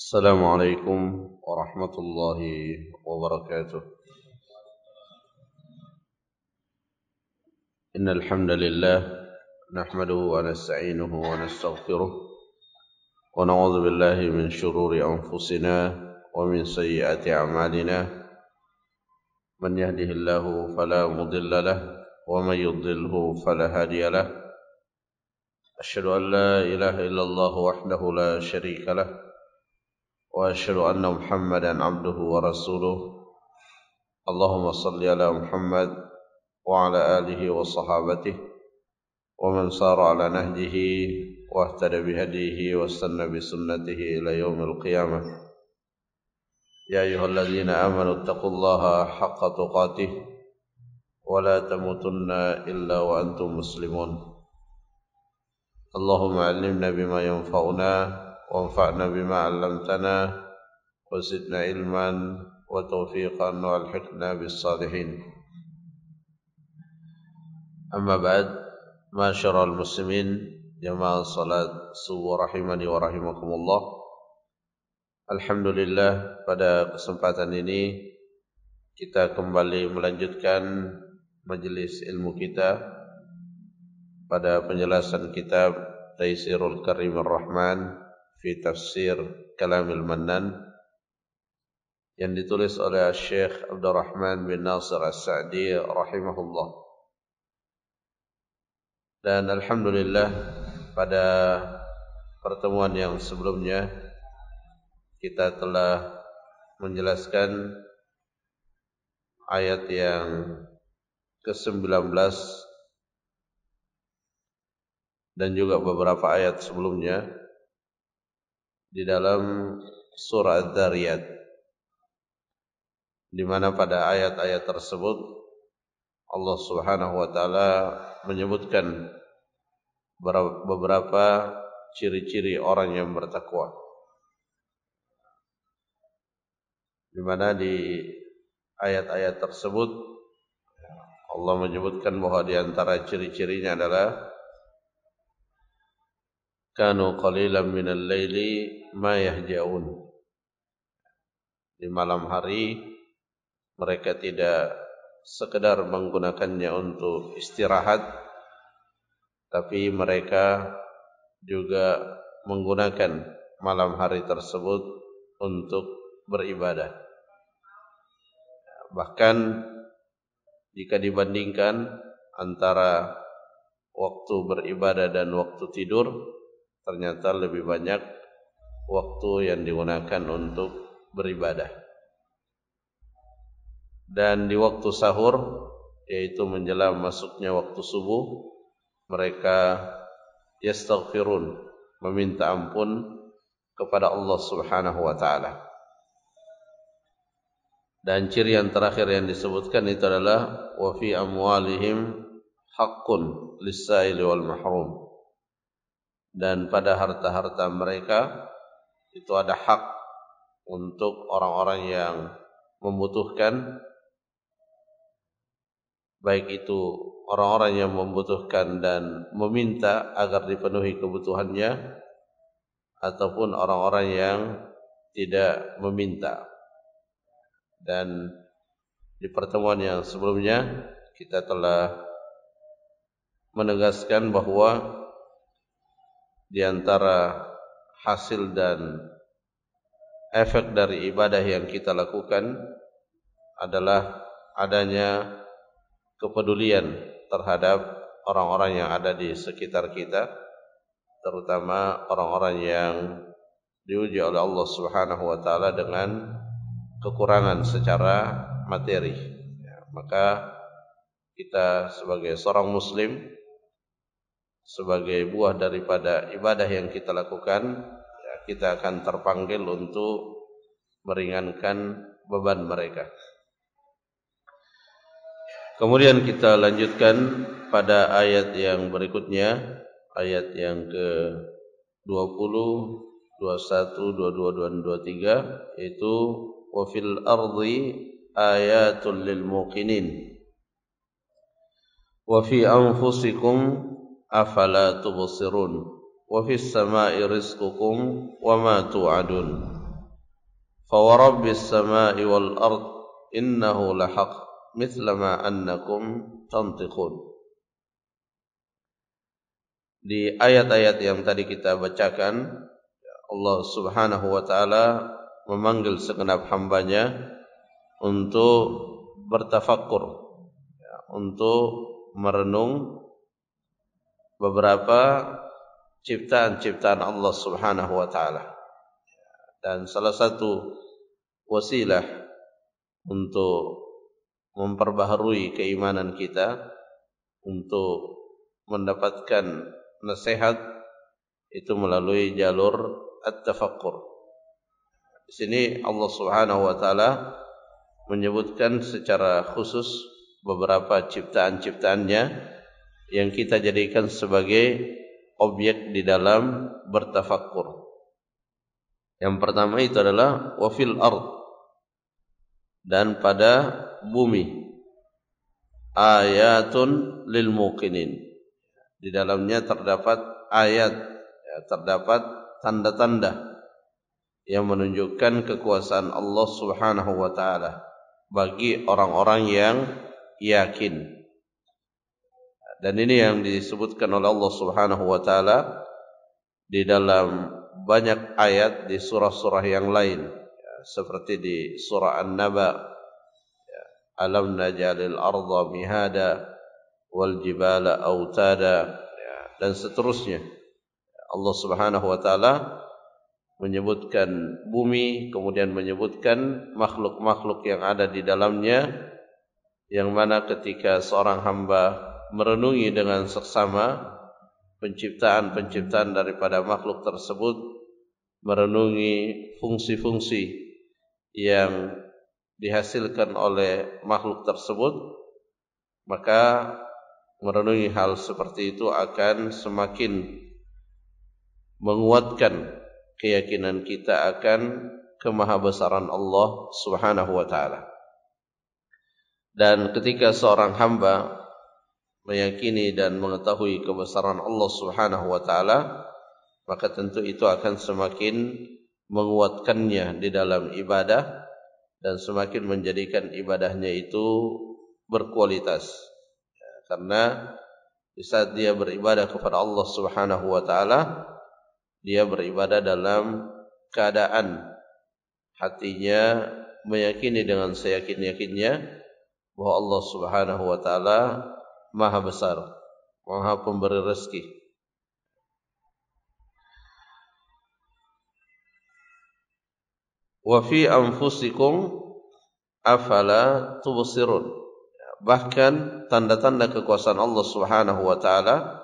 السلام عليكم ورحمة الله وبركاته. إن الحمد لله نحمده ونستعينه ونستغفره ونعوذ بالله من شرور أنفسنا ومن سيئات أعمالنا. من يهده الله فلا مضل له ومن يضلله فلا هادي له. أشهد أن لا إله إلا الله وحده لا شريك له وأشهد أن محمدا عبده ورسوله. اللهم صل على محمد وعلى آله وصحابته ومن صار على نهجه واهتدى بهديه واستنى بسنته إلى يوم القيامة. يا أيها الذين آمنوا اتقوا الله حق تقاته ولا تموتن إلا وأنتم مسلمون. اللهم علمنا بما ينفعنا وانفعنا بما علمتنا وزدنا علما وتوفيقا والحقنا بالصالحين. أما بعد، معاشر المسلمين jamaah salat subuh rahimani wa rahimakumullah. Alhamdulillah, pada kesempatan ini kita kembali melanjutkan majelis ilmu kita pada penjelasan kitab Taisirul Karimur Rahman fi Tafsir Kalamil Mannan yang ditulis oleh Syekh Abdurrahman bin Nasir As-Sa'di rahimahullah. Dan alhamdulillah, pada pertemuan yang sebelumnya kita telah menjelaskan ayat yang ke-19 dan juga beberapa ayat sebelumnya di dalam surah Ad-Dhariyat, di mana pada ayat-ayat tersebut Allah Subhanahu wa taala menyebutkan beberapa ciri-ciri orang yang bertakwa, di mana di ayat-ayat tersebut Allah menyebutkan bahwa di antara ciri-cirinya adalah kanu qalilan minal laili ma yahja'un. Di malam hari mereka tidak sekedar menggunakannya untuk istirahat, tapi mereka juga menggunakan malam hari tersebut untuk beribadah. Bahkan jika dibandingkan antara waktu beribadah dan waktu tidur, ternyata lebih banyak waktu yang digunakan untuk beribadah. Dan di waktu sahur, yaitu menjelang masuknya waktu subuh, mereka yastaghfirun, meminta ampun kepada Allah Subhanahu wa taala. Dan ciri yang terakhir yang disebutkan itu adalah wa fi amwalihim haqqun lis-sa'ili wal mahrum. Dan pada harta-harta mereka itu ada hak untuk orang-orang yang membutuhkan, baik itu orang-orang yang membutuhkan dan meminta agar dipenuhi kebutuhannya, ataupun orang-orang yang tidak meminta. Dan di pertemuan yang sebelumnya kita telah menegaskan bahwa di antara hasil dan efek dari ibadah yang kita lakukan adalah adanya kepedulian terhadap orang-orang yang ada di sekitar kita, terutama orang-orang yang diuji oleh Allah Subhanahu wa taala dengan kekurangan secara materi. Maka kita sebagai seorang muslim, sebagai buah daripada ibadah yang kita lakukan, kita akan terpanggil untuk meringankan beban mereka. Kemudian kita lanjutkan pada ayat yang berikutnya, ayat yang ke-20, 21, 22 dan 23, yaitu wa fil ardi ayatul lil muqinin wa fi anfusikum afala tubsirun wa fis samai rizqukum wa ma tu'adun Fawarabbis samai wal ard innahu lahaq mithla ma annakum tantiqun. Di ayat-ayat yang tadi kita bacakan, Allah Subhanahu wa taala memanggil segenap hambanya untuk bertafakkur, untuk merenung beberapa ciptaan-ciptaan Allah Subhanahu wa taala. Dan salah satu wasilah untuk memperbaharui keimanan kita, untuk mendapatkan nasihat, itu melalui jalur at-tafakkur. Di sini Allah Subhanahu wa taala menyebutkan secara khusus beberapa ciptaan-ciptaannya yang kita jadikan sebagai objek di dalam bertafakkur. Yang pertama itu adalah wa fil ard, dan pada bumi, ayatun lil muqinin, di dalamnya terdapat ayat, terdapat tanda-tanda yang menunjukkan kekuasaan Allah Subhanahu wa taala bagi orang-orang yang yakin. Dan ini yang disebutkan oleh Allah Subhanahu wa taala di dalam banyak ayat di surah-surah yang lain, seperti di surah An-Naba, alam naj'alil arda mihada wal jibala autada, dan seterusnya. Allah Subhanahu wa taala menyebutkan bumi, kemudian menyebutkan makhluk-makhluk yang ada di dalamnya, yang mana ketika seorang hamba merenungi dengan seksama penciptaan-penciptaan daripada makhluk tersebut, merenungi fungsi-fungsi yang dihasilkan oleh makhluk tersebut, maka merenungi hal seperti itu akan semakin menguatkan keyakinan kita akan kemahabesaran Allah Subhanahu wa taala. Dan ketika seorang hamba meyakini dan mengetahui kebesaran Allah Subhanahu wa taala, maka tentu itu akan semakin menguatkannya di dalam ibadah dan semakin menjadikan ibadahnya itu berkualitas. Karena di saat dia beribadah kepada Allah Subhanahu wa taala, dia beribadah dalam keadaan hatinya meyakini dengan seyakin-yakinnya bahwa Allah Subhanahu wa taala Maha besar, Maha pemberi rezeki. Wa fi anfusikum afala tubsirun. Bahkan tanda-tanda kekuasaan Allah Subhanahu wa taala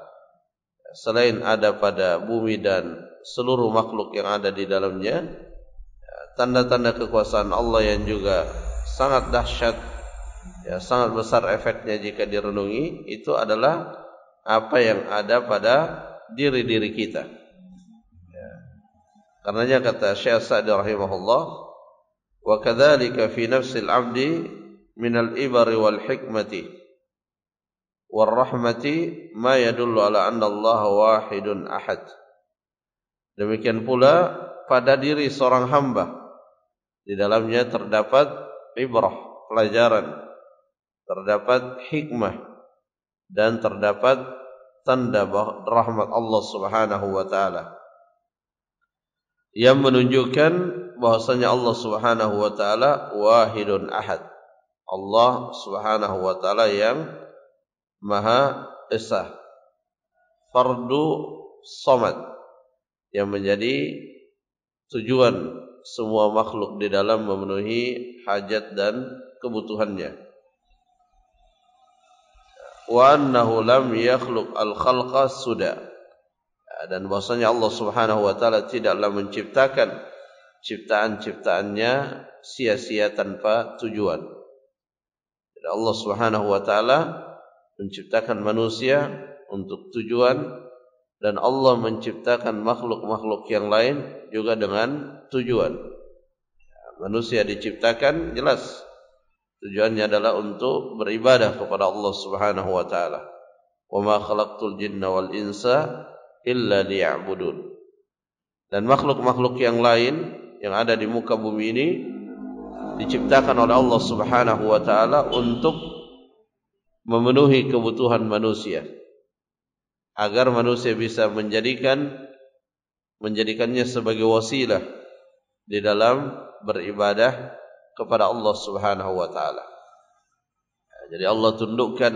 selain ada pada bumi dan seluruh makhluk yang ada di dalamnya, tanda-tanda kekuasaan Allah yang juga sangat dahsyat, sangat besar efeknya jika direnungi, itu adalah apa yang ada pada diri-diri kita. Karenanya kata Syekh Sa'di rahimahullah, wa kadzalika fi nafsil 'abdi minal ibari wal hikmati war rahmati ma yadullu ala anna Allah wahidun ahad. Demikian pula pada diri seorang hamba, di dalamnya terdapat ibrah, pelajaran, terdapat hikmah, dan terdapat tanda rahmat Allah Subhanahu wa taala yang menunjukkan bahwasanya Allah Subhanahu wa taala wahidun ahad. Allah Subhanahu wa taala yang Maha Esa, fardu somad, yang menjadi tujuan semua makhluk di dalam memenuhi hajat dan kebutuhannya. Wa annahu lam yakhluq al-khalqa suda, dan bahwasanya Allah Subhanahu wa taala tidaklah menciptakan ciptaan-ciptaannya sia-sia tanpa tujuan. Jadi Allah Subhanahu wa taala menciptakan manusia untuk tujuan, dan Allah menciptakan makhluk-makhluk yang lain juga dengan tujuan. Manusia diciptakan jelas tujuannya adalah untuk beribadah kepada Allah Subhanahu wa taala. Wa ma khalaqtul jinna wal insa illa liya'budun. Dan makhluk-makhluk yang lain yang ada di muka bumi ini diciptakan oleh Allah Subhanahu wa taala untuk memenuhi kebutuhan manusia, agar manusia bisa menjadikannya sebagai wasilah di dalam beribadah kepada Allah Subhanahu wa taala. Jadi Allah tundukkan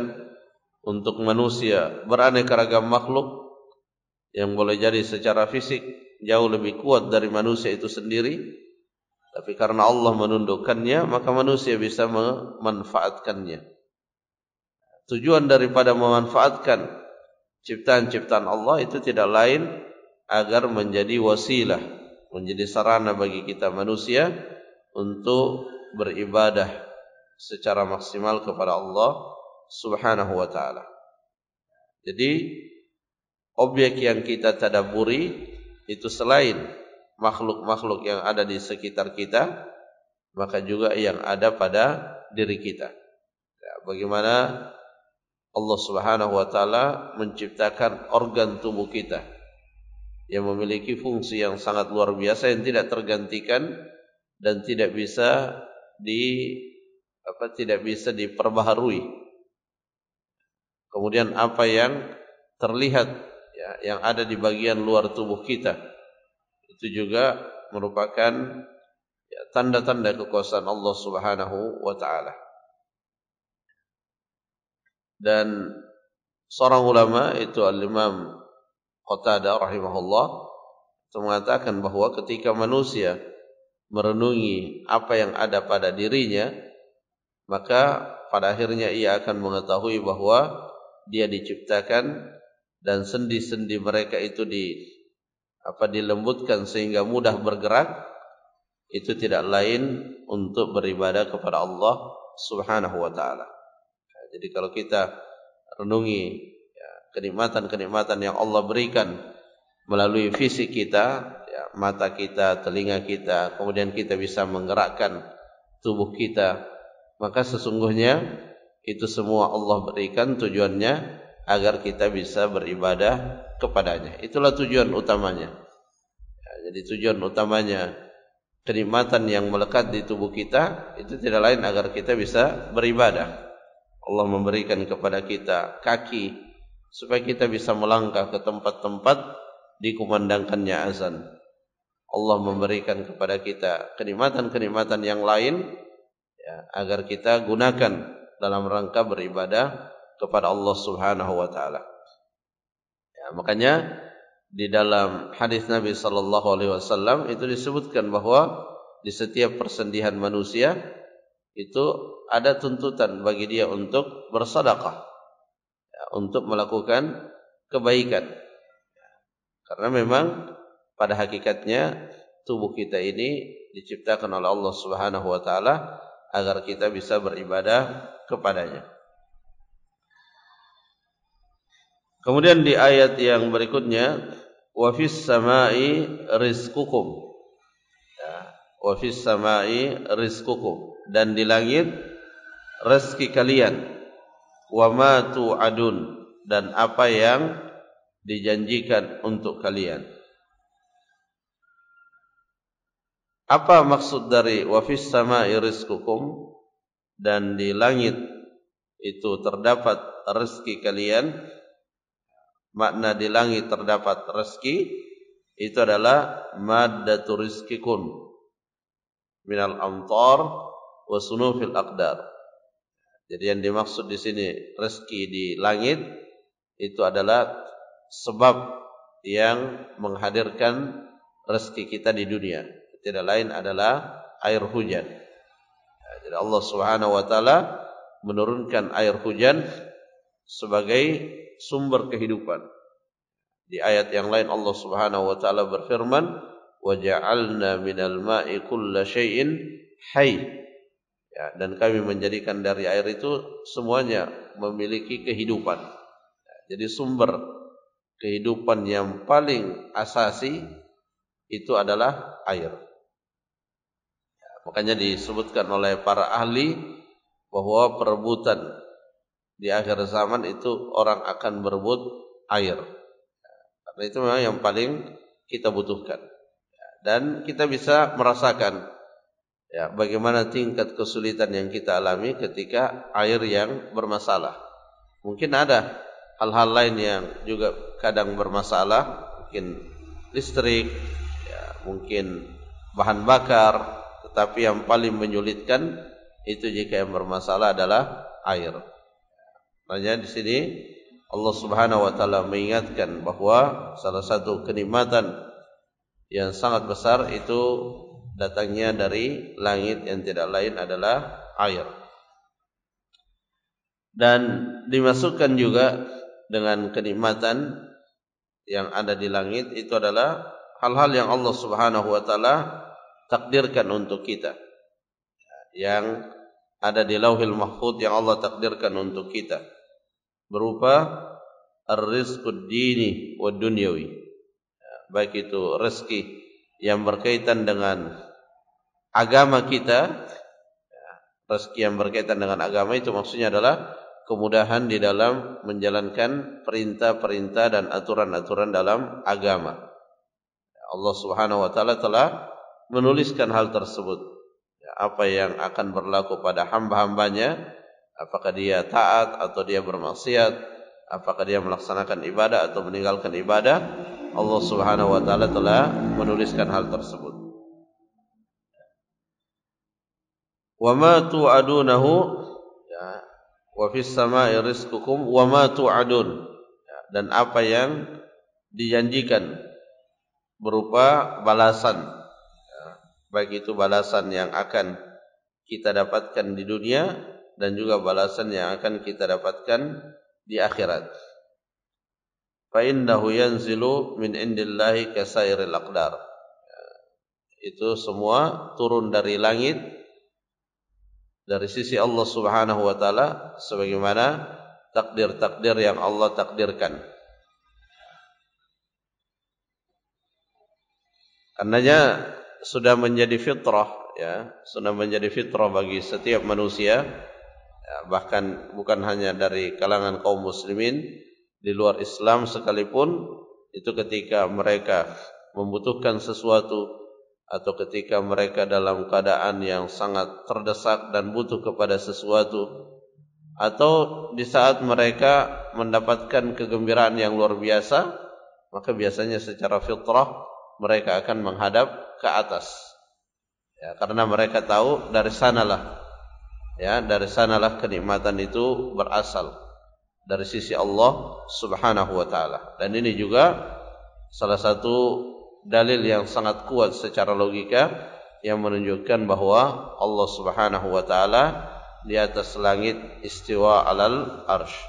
untuk manusia beraneka ragam makhluk yang boleh jadi secara fisik jauh lebih kuat dari manusia itu sendiri, tapi karena Allah menundukkannya maka manusia bisa memanfaatkannya. Tujuan daripada memanfaatkan ciptaan-ciptaan Allah itu tidak lain agar menjadi wasilah, menjadi sarana bagi kita manusia untuk beribadah secara maksimal kepada Allah Subhanahu wa taala. Jadi objek yang kita tadabburi itu selain makhluk-makhluk yang ada di sekitar kita, maka juga yang ada pada diri kita. Ya, bagaimana Allah Subhanahu wa taala menciptakan organ tubuh kita yang memiliki fungsi yang sangat luar biasa yang tidak tergantikan dan tidak bisa diperbaharui. Kemudian apa yang terlihat ya, yang ada di bagian luar tubuh kita itu juga merupakan ya, tanda-tanda kekuasaan Allah Subhanahu wa taala. Dan seorang ulama itu Al-Imam Qatadah rahimahullah itu mengatakan bahwa ketika manusia merenungi apa yang ada pada dirinya, maka pada akhirnya ia akan mengetahui bahwa dia diciptakan dan sendi-sendi mereka itu dilembutkan sehingga mudah bergerak, itu tidak lain untuk beribadah kepada Allah Subhanahu wa taala. Jadi kalau kita renungi ya, kenikmatan-kenikmatan yang Allah berikan melalui fisik kita, ya, mata kita, telinga kita, kemudian kita bisa menggerakkan tubuh kita, maka sesungguhnya itu semua Allah berikan tujuannya agar kita bisa beribadah kepadanya. Itulah tujuan utamanya. Ya, jadi tujuan utamanya kenikmatan yang melekat di tubuh kita itu tidak lain agar kita bisa beribadah. Allah memberikan kepada kita kaki supaya kita bisa melangkah ke tempat-tempat dikumandangkannya azan. Allah memberikan kepada kita kenikmatan-kenikmatan yang lain ya, agar kita gunakan dalam rangka beribadah kepada Allah Subhanahu wa taala. Ya, makanya di dalam hadis Nabi sallallahu alaihi wasallam itu disebutkan bahwa di setiap persendihan manusia itu ada tuntutan bagi dia untuk bersedekah, ya, untuk melakukan kebaikan. Ya, karena memang pada hakikatnya tubuh kita ini diciptakan oleh Allah Subhanahu wa taala agar kita bisa beribadah kepadanya. Kemudian di ayat yang berikutnya, wa fis samai rizqukum. Ya, wa fis samai rizqukum, dan di langit rezeki kalian, wa ma tu'adun, dan apa yang dijanjikan untuk kalian. Apa maksud dari wa fis samai rizqukum, dan di langit itu terdapat rezeki kalian? Makna di langit terdapat rezeki itu adalah maddatu rizqikun minal amtar wa sunufil aqdar. Jadi yang dimaksud di sini rezeki di langit itu adalah sebab yang menghadirkan rezeki kita di dunia. Tidak lain adalah air hujan. Jadi Allah Subhanahu wa taala menurunkan air hujan sebagai sumber kehidupan. Di ayat yang lain Allah Subhanahu wa taala berfirman, "Wa ja'alna minal ma'i kulla syai'in hayy." Ya, dan kami menjadikan dari air itu semuanya memiliki kehidupan. Ya, jadi sumber kehidupan yang paling asasi itu adalah air. Ya, makanya disebutkan oleh para ahli bahwa perebutan di akhir zaman itu orang akan berebut air. Ya, karena itu memang yang paling kita butuhkan. Ya, dan kita bisa merasakan ya bagaimana tingkat kesulitan yang kita alami ketika air yang bermasalah. Mungkin ada hal-hal lain yang juga kadang bermasalah, mungkin listrik, ya, mungkin bahan bakar, tetapi yang paling menyulitkan itu jika yang bermasalah adalah air. Makanya di sini Allah Subhanahu wa taala mengingatkan bahwa salah satu kenikmatan yang sangat besar itu datangnya dari langit yang tidak lain adalah air. Dan dimasukkan juga dengan kenikmatan yang ada di langit itu adalah hal-hal yang Allah Subhanahu wa taala takdirkan untuk kita. Yang ada di Lauhil Mahfuz yang Allah takdirkan untuk kita. Berupa ar-rizqud dini wa dunyawi. Baik itu rezeki yang berkaitan dengan agama kita. Rezeki yang berkaitan dengan agama itu maksudnya adalah kemudahan di dalam menjalankan perintah-perintah dan aturan-aturan dalam agama. Allah Subhanahu wa taala telah menuliskan hal tersebut. Apa yang akan berlaku pada hamba-hambanya, apakah dia taat atau dia bermaksiat, apakah dia melaksanakan ibadah atau meninggalkan ibadah, Allah Subhanahu wa taala telah menuliskan hal tersebut. Wa ma tu'adunahu ya, wa fis samai rizqukum wa ma tu'adun. Dan apa yang dijanjikan berupa balasan, baik itu balasan yang akan kita dapatkan di dunia dan juga balasan yang akan kita dapatkan di akhirat. Fa innahu yanzilu min indillahi kasairil aqdar. Itu semua turun dari langit dari sisi Allah Subhanahu wa taala sebagaimana takdir-takdir yang Allah takdirkan. Karenanya sudah menjadi fitrah, ya, sudah menjadi fitrah bagi setiap manusia, ya, bahkan bukan hanya dari kalangan kaum muslimin, di luar Islam sekalipun, itu ketika mereka membutuhkan sesuatu atau ketika mereka dalam keadaan yang sangat terdesak dan butuh kepada sesuatu, atau di saat mereka mendapatkan kegembiraan yang luar biasa, maka biasanya secara fitrah mereka akan menghadap ke atas, ya, karena mereka tahu dari sanalah, ya, dari sanalah kenikmatan itu berasal dari sisi Allah Subhanahu wa taala. Dan ini juga salah satu dalil yang sangat kuat secara logika yang menunjukkan bahwa Allah Subhanahu wa taala di atas langit istiwa alal arsy.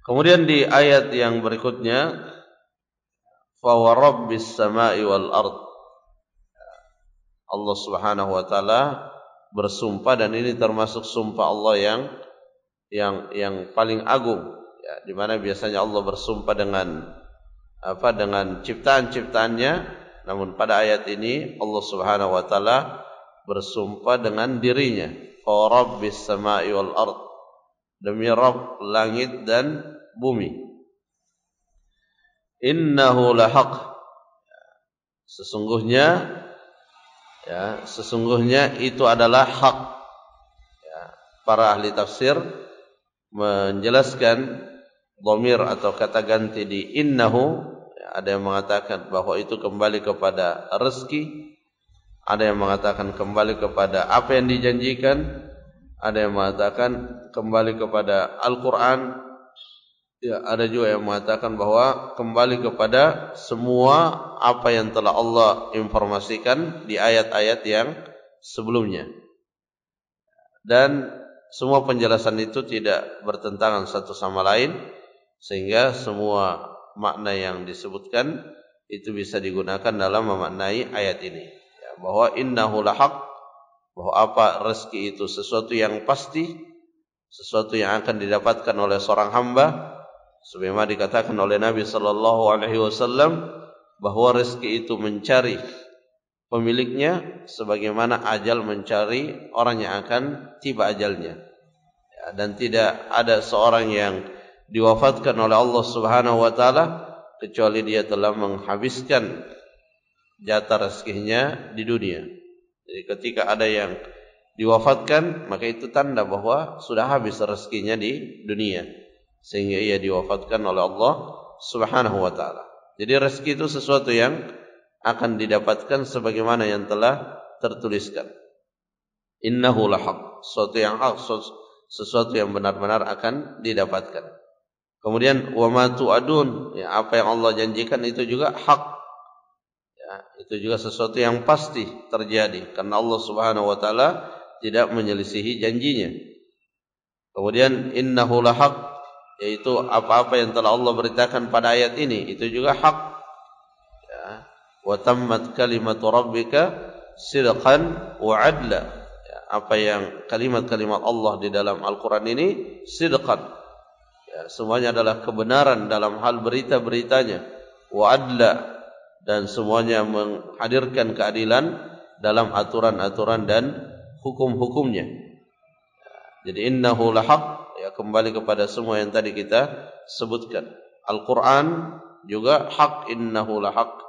Kemudian di ayat yang berikutnya, fa wa rabbis samai wal ard. Allah Subhanahu wa taala bersumpah, dan ini termasuk sumpah Allah yang paling agung, ya, di mana biasanya Allah bersumpah dengan dengan ciptaan-ciptaannya, namun pada ayat ini Allah Subhanahu wa taala bersumpah dengan dirinya. Fa rabbis samai wal ard. Demi Rabb langit dan bumi. Innahu lahaq. Sesungguhnya, ya, sesungguhnya itu adalah hak. Ya, para ahli tafsir menjelaskan dhamir atau kata ganti di innahu, ya, ada yang mengatakan bahwa itu kembali kepada rezeki, ada yang mengatakan kembali kepada apa yang dijanjikan, ada yang mengatakan kembali kepada Al-Quran, ya, ada juga yang mengatakan bahwa kembali kepada semua apa yang telah Allah informasikan di ayat-ayat yang sebelumnya. Dan semua penjelasan itu tidak bertentangan satu sama lain, sehingga semua makna yang disebutkan itu bisa digunakan dalam memaknai ayat ini, ya, bahwa innahu lahaq, bahwa apa rezeki itu sesuatu yang pasti, sesuatu yang akan didapatkan oleh seorang hamba, sebagaimana dikatakan oleh Nabi sallallahu alaihi wasallam bahwa rezeki itu mencari pemiliknya sebagaimana ajal mencari orang yang akan tiba ajalnya, ya, dan tidak ada seorang yang diwafatkan oleh Allah Subhanahu wa taala kecuali dia telah menghabiskan jatah rezekinya di dunia. Jadi ketika ada yang diwafatkan, maka itu tanda bahwa sudah habis rezekinya di dunia, sehingga ia diwafatkan oleh Allah Subhanahu wa taala. Jadi rezeki itu sesuatu yang akan didapatkan sebagaimana yang telah tertuliskan. Innahu lahaq, sesuatu yang hak, sesuatu yang benar-benar akan didapatkan. Kemudian wa ma tu'adun, ya, apa yang Allah janjikan itu juga hak. Ya, itu juga sesuatu yang pasti terjadi karena Allah Subhanahu wa taala tidak menyelisihi janjinya. Kemudian innahu lahaq, yaitu apa-apa yang telah Allah beritakan pada ayat ini itu juga hak. Ya, wa tammat kalimatu rabbika sidqan wa adla. Ya, apa yang kalimat-kalimat Allah di dalam Al-Qur'an ini sidqan. Ya, semuanya adalah kebenaran dalam hal berita-beritanya, wa adla, dan semuanya menghadirkan keadilan dalam aturan-aturan dan hukum-hukumnya. Jadi innahu lahaq, ya, kembali kepada semua yang tadi kita sebutkan. Al-Quran juga hak, innahu lahaq.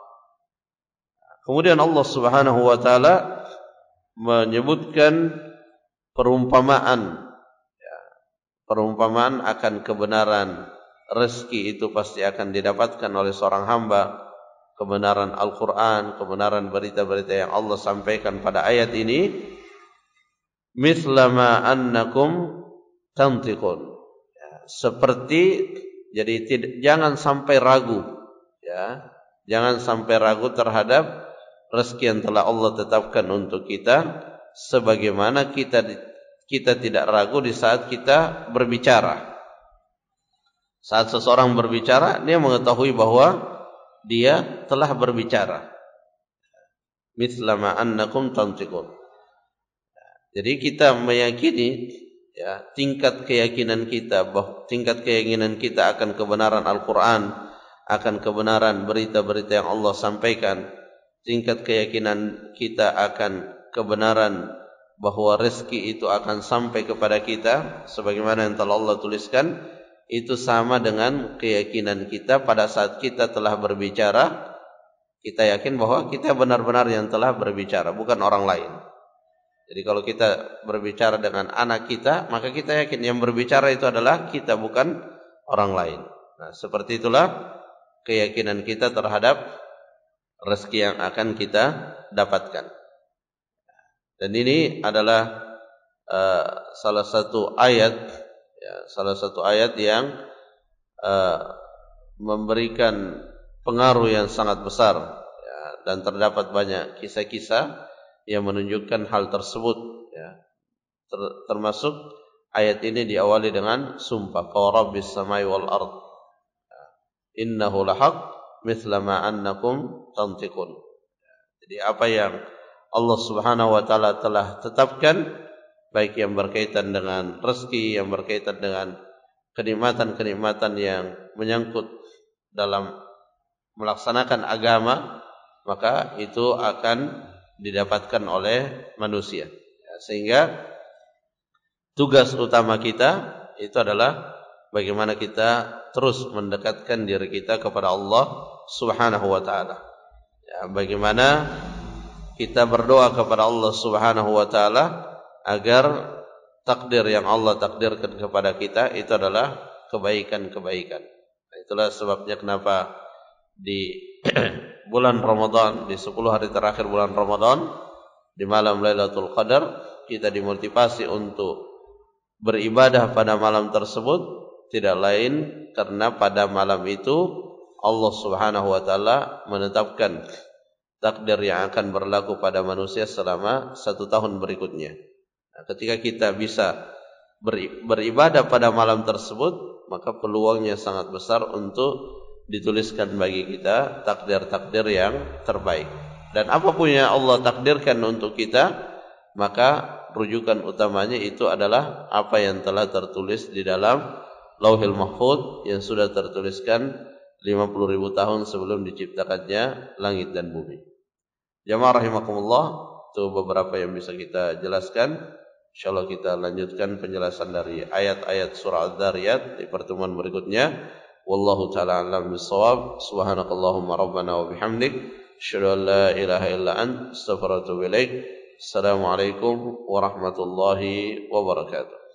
Kemudian Allah Subhanahu wa taala menyebutkan perumpamaan, ya, perumpamaan akan kebenaran rezeki itu pasti akan didapatkan oleh seorang hamba. Kebenaran Al-Quran, kebenaran berita-berita yang Allah sampaikan pada ayat ini, mislama annakum tantiqun, ya, seperti, jadi jangan sampai ragu, ya, jangan sampai ragu terhadap rezeki yang telah Allah tetapkan untuk kita, sebagaimana kita tidak ragu di saat kita berbicara. Saat seseorang berbicara, dia mengetahui bahwa dia telah berbicara. Mislama annakum tantiqun. Jadi kita meyakini, ya, tingkat keyakinan kita akan kebenaran Al-Quran, akan kebenaran berita-berita yang Allah sampaikan, tingkat keyakinan kita akan kebenaran bahwa rezeki itu akan sampai kepada kita sebagaimana yang telah Allah tuliskan, itu sama dengan keyakinan kita pada saat kita telah berbicara. Kita yakin bahwa kita benar-benar yang telah berbicara, bukan orang lain. Jadi kalau kita berbicara dengan anak kita, maka kita yakin yang berbicara itu adalah kita, bukan orang lain. Nah, seperti itulah keyakinan kita terhadap rezeki yang akan kita dapatkan. Dan ini adalah salah satu ayat, ya, salah satu ayat yang memberikan pengaruh yang sangat besar, ya, dan terdapat banyak kisah-kisah yang menunjukkan hal tersebut, ya. Termasuk ayat ini diawali dengan sumpah, "Rabbis samai wal ard, innahu lahaq mithla ma annakum tantiqun." Jadi apa yang Allah Subhanahu wa taala telah tetapkan, baik yang berkaitan dengan rezeki, yang berkaitan dengan kenikmatan-kenikmatan yang menyangkut dalam melaksanakan agama, maka itu akan didapatkan oleh manusia. Ya, sehingga tugas utama kita itu adalah bagaimana kita terus mendekatkan diri kita kepada Allah Subhanahu wa taala. Ya, bagaimana kita berdoa kepada Allah Subhanahu wa taala agar takdir yang Allah takdirkan kepada kita itu adalah kebaikan-kebaikan. Nah, itulah sebabnya kenapa di bulan Ramadan, di 10 hari terakhir bulan Ramadan, di malam Lailatul Qadar, kita dimotivasi untuk beribadah pada malam tersebut, tidak lain karena pada malam itu Allah Subhanahu wa taala menetapkan takdir yang akan berlaku pada manusia selama 1 tahun berikutnya. Nah, ketika kita bisa beribadah pada malam tersebut, maka peluangnya sangat besar untuk dituliskan bagi kita takdir-takdir yang terbaik. Dan apapun yang Allah takdirkan untuk kita, maka rujukan utamanya itu adalah apa yang telah tertulis di dalam Lauhil Mahfuz yang sudah tertuliskan 50.000 tahun sebelum diciptakannya langit dan bumi. Jamaah rahimakumullah, itu beberapa yang bisa kita jelaskan. Insyaallah kita lanjutkan penjelasan dari ayat-ayat surah Adz-Dzariyat di pertemuan berikutnya. Wallahu ta'ala a'lam bissawab. Subhanakallahumma rabbana wa bihamdik Asyhadu an la ilaha illa anta, astaghfiruka wa atubu ilaik. Assalamualaikum warahmatullahi wabarakatuh.